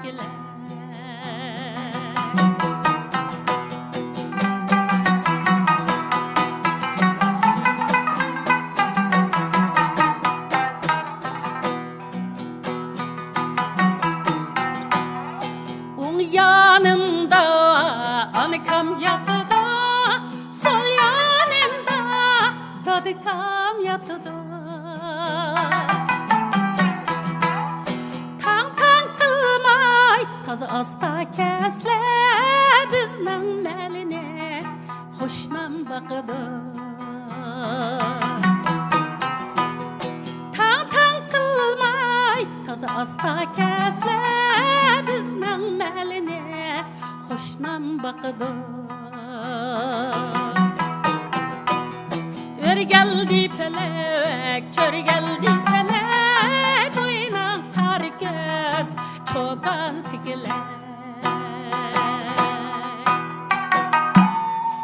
sikiler. Yanımda anıkam yatıda, sol yanımda dadıkam yatıda. Tang kılmay, tazı asta kesle bizning meline hoşnam bakıdı. Tang kılmay, tazı asta kesle bizning meline hoşnam bakıdı. Ör geldi pelek, çör geldi pelek, oynan kar göz çoğan sikiler.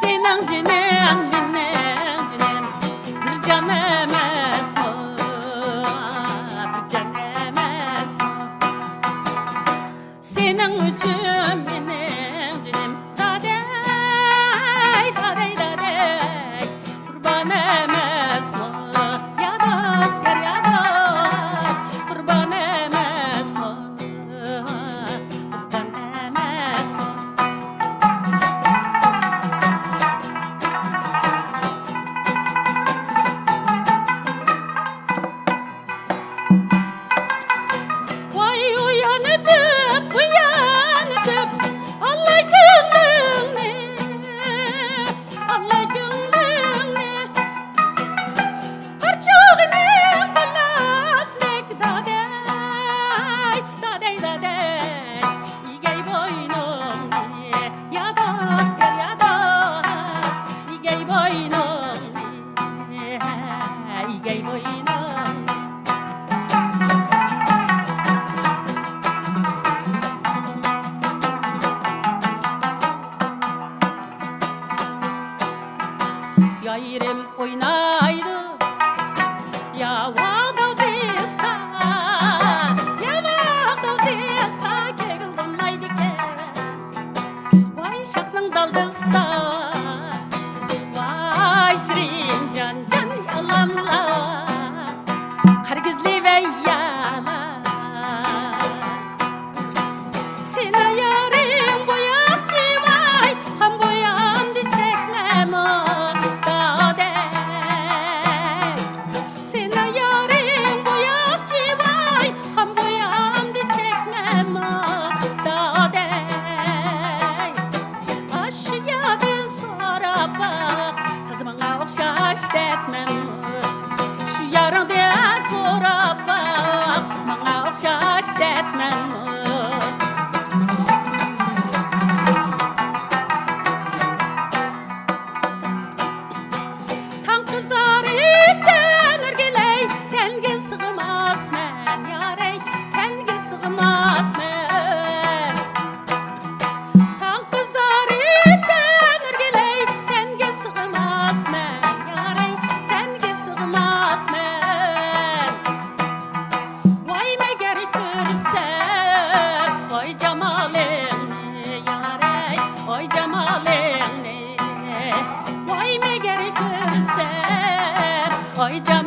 Senin cinem, benim cinem, bir can emes mi, bir can emes mi? Senin üçün benim cinem, dadey, dadey, dadey, kurban emes mi? Yadas, yar yadas, kurban emes mi? Kurban emes mi? Vay uyanıp, uyanıp, Allah gönlünü, Allah gönlünü. Harçağının balasnek dadey, dadey, dadey, İgey boynunu, yadas, yar yadas, İgey boynunu, İgey boynunu. Yayrım oynaydı, ya vağda zesta, ya vağda zesta, kegil olmaydı ke. Vay şakның daldızda, vay şirin can can yalanla, kargızlı ve yala. Sena yarım boyakçı vay, ham boyandı çekleme. Sena yarım boyakçı vay, ham boyandı çekmem dadey. Aşı yadın sonra bak, kız bana okşaş detmem. Şu yarında sonra bak, bana okşaş detmem. Tam kızarıp tenir geley, tenge sığmaz men yarey, tenge sığmaz men. Tam kızarıp tenir geley, tenge sığmaz men yarey, tenge sığmaz men. Vay meğer görsem, vay cemalini yarey, vay cemalini. Vay meğer görsem, vay cemalini.